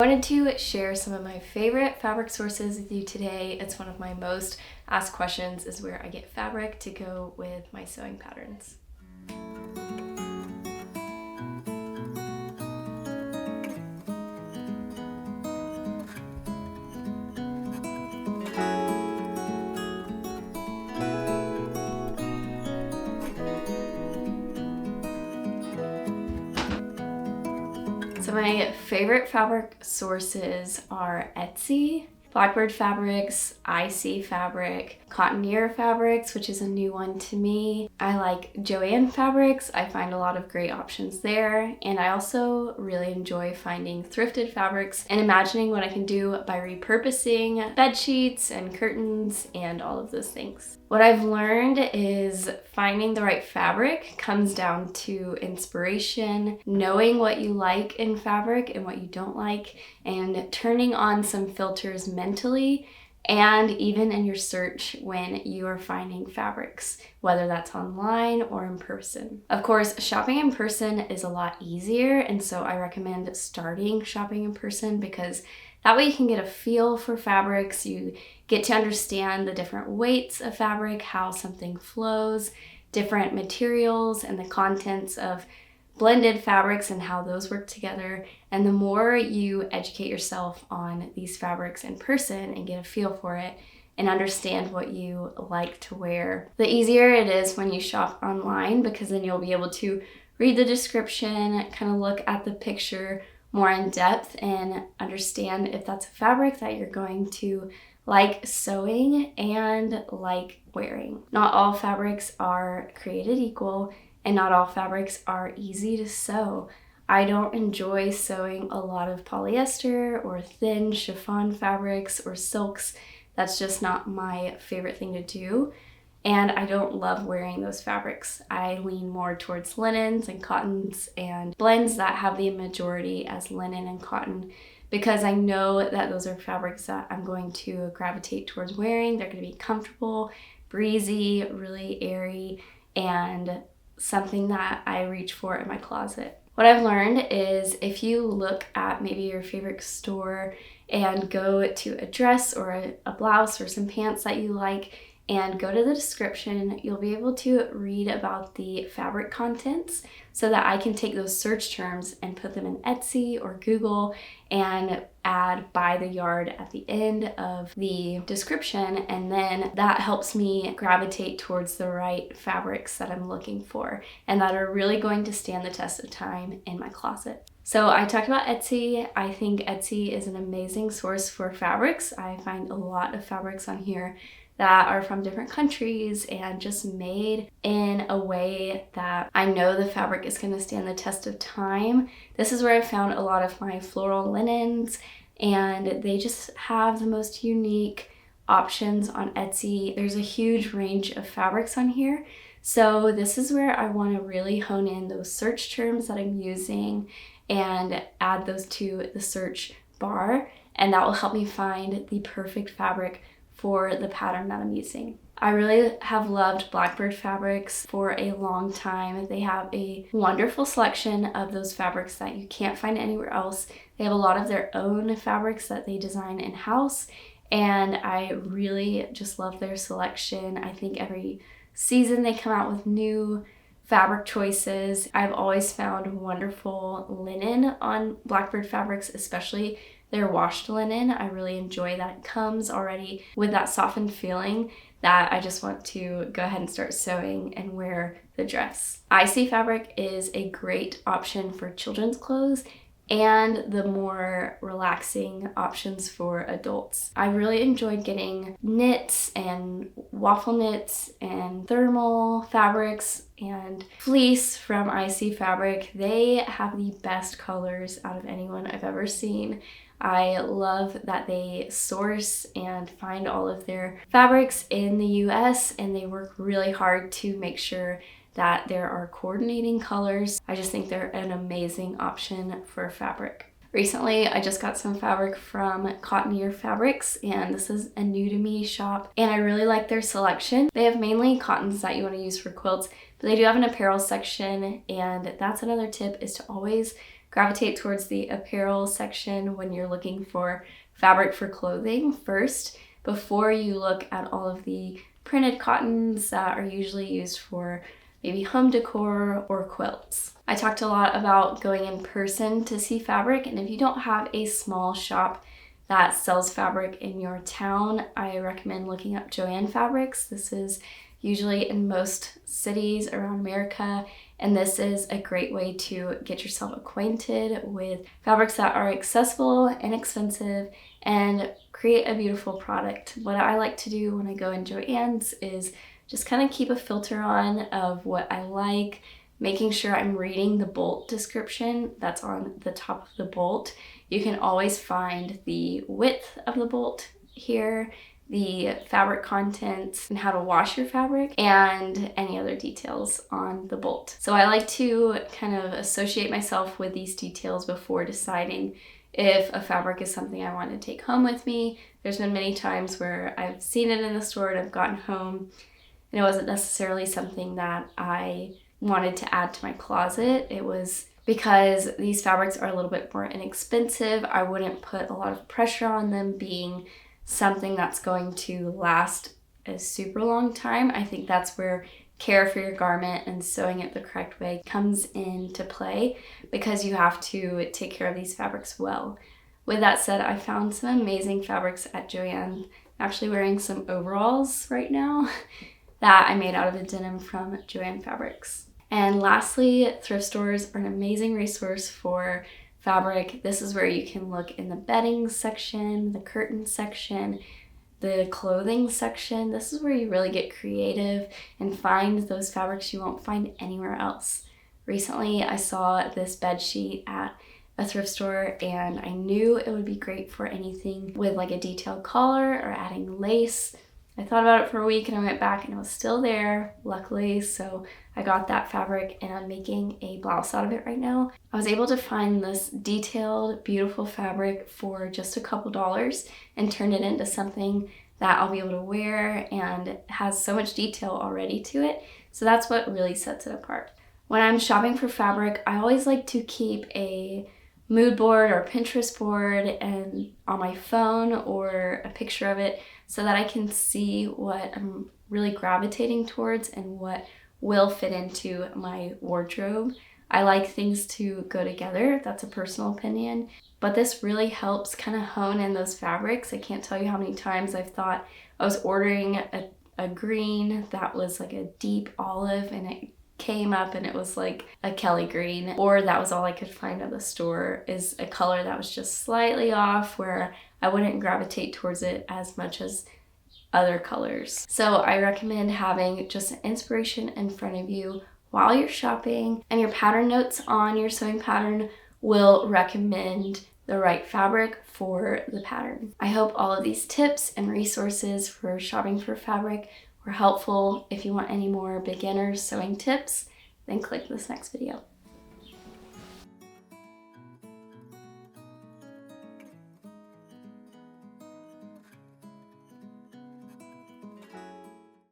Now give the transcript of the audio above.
I wanted to share some of my favorite fabric sources with you today. It's one of my most asked questions, is where I get fabric to go with my sewing patterns. So my favorite fabric sources are Etsy, Blackbird Fabrics, Fabric, Cottoneer Fabrics, which is a new one to me. I like Joann Fabrics. I find a lot of great options there. And I also really enjoy finding Thrifted Fabrics and imagining what I can do by repurposing bed sheets and curtains and all of those things. What I've learned is finding the right fabric comes down to inspiration, knowing what you like in fabric and what you don't like, and turning on some filters mentally and even in your search when you are finding fabrics, whether that's online or in person. Of course, shopping in person is a lot easier, and so I recommend starting shopping in person because that way you can get a feel for fabrics, you get to understand the different weights of fabric, how something flows, different materials, and the contents of blended fabrics and how those work together. And the more you educate yourself on these fabrics in person and get a feel for it and understand what you like to wear, the easier it is when you shop online, because then you'll be able to read the description, kind of look at the picture more in depth and understand if that's a fabric that you're going to like sewing and like wearing. Not all fabrics are created equal, and not all fabrics are easy to sew. I don't enjoy sewing a lot of polyester or thin chiffon fabrics or silks. That's just not my favorite thing to do. And I don't love wearing those fabrics. I lean more towards linens and cottons and blends that have the majority as linen and cotton, because I know that those are fabrics that I'm going to gravitate towards wearing. They're going to be comfortable, breezy, really airy, and something that I reach for in my closet. What I've learned is if you look at maybe your favorite store and go to a dress or a blouse or some pants that you like and go to the description, you'll be able to read about the fabric contents so that I can take those search terms and put them in Etsy or Google and add by the yard at the end of the description, and then that helps me gravitate towards the right fabrics that I'm looking for and that are really going to stand the test of time in my closet. So I talked about Etsy. I think Etsy is an amazing source for fabrics. I find a lot of fabrics on here that are from different countries and just made in a way that I know the fabric is going to stand the test of time. This is where I found a lot of my floral linens, and they just have the most unique options on Etsy. There's a huge range of fabrics on here. So this is where I want to really hone in those search terms that I'm using and add those to the search bar, and that will help me find the perfect fabric for the pattern that I'm using. I really have loved Blackbird Fabrics for a long time. They have a wonderful selection of those fabrics that you can't find anywhere else. They have a lot of their own fabrics that they design in-house, and I really just love their selection. I think every season they come out with new fabric choices. I've always found wonderful linen on Blackbird Fabrics, especially their washed linen. I really enjoy that it comes already with that softened feeling that I just want to go ahead and start sewing and wear the dress. Fabric is a great option for children's clothes and the more relaxing options for adults. I really enjoyed getting knits and waffle knits and thermal fabrics and fleece from Fabric. They have the best colors out of anyone I've ever seen. I love that they source and find all of their fabrics in the US, and they work really hard to make sure that there are coordinating colors. I just think they're an amazing option for fabric. Recently, I just got some fabric from Cottoneer Fabrics, and this is a new to me shop, and I really like their selection. They have mainly cottons that you want to use for quilts, but they do have an apparel section, and that's another tip, is to always gravitate towards the apparel section when you're looking for fabric for clothing first, before you look at all of the printed cottons that are usually used for maybe home decor or quilts. I talked a lot about going in person to see fabric, and if you don't have a small shop that sells fabric in your town, I recommend looking up Joann Fabrics. This is usually in most cities around America, and this is a great way to get yourself acquainted with fabrics that are accessible, inexpensive, and create a beautiful product. What I like to do when I go in Joann's is just kind of keep a filter on of what I like, making sure I'm reading the bolt description that's on the top of the bolt. You can always find the width of the bolt here, the fabric contents, and how to wash your fabric, and any other details on the bolt. So I like to kind of associate myself with these details before deciding if a fabric is something I want to take home with me. There's been many times where I've seen it in the store and I've gotten home and it wasn't necessarily something that I wanted to add to my closet. It was because these fabrics are a little bit more inexpensive. I wouldn't put a lot of pressure on them being something that's going to last a super long time. I think that's where care for your garment and sewing it the correct way comes into play, because you have to take care of these fabrics well. With that said, I found some amazing fabrics at Joann. I'm actually wearing some overalls right now that I made out of a denim from Joann Fabrics. And lastly, thrift stores are an amazing resource for fabric. This is where you can look in the bedding section, the curtain section, the clothing section. This is where you really get creative and find those fabrics you won't find anywhere else. Recently, I saw this bed sheet at a thrift store and I knew it would be great for anything with like a detailed collar or adding lace. I thought about it for a week and I went back and it was still there, luckily, so I got that fabric and I'm making a blouse out of it right now. I was able to find this detailed, beautiful fabric for just a couple dollars and turn it into something that I'll be able to wear, and it has so much detail already to it, so that's what really sets it apart. When I'm shopping for fabric, I always like to keep a mood board or Pinterest board and on my phone or a picture of it so that I can see what I'm really gravitating towards and what will fit into my wardrobe. I like things to go together. That's a personal opinion, but this really helps kind of hone in those fabrics. I can't tell you how many times I've thought I was ordering a green that was like a deep olive and it came up and it was like a Kelly green, or that was all I could find at the store is a color that was just slightly off where I wouldn't gravitate towards it as much as other colors. So I recommend having just an inspiration in front of you while you're shopping, and your pattern notes on your sewing pattern will recommend the right fabric for the pattern. I hope all of these tips and resources for shopping for fabric were helpful. If you want any more beginner sewing tips, then click this next video.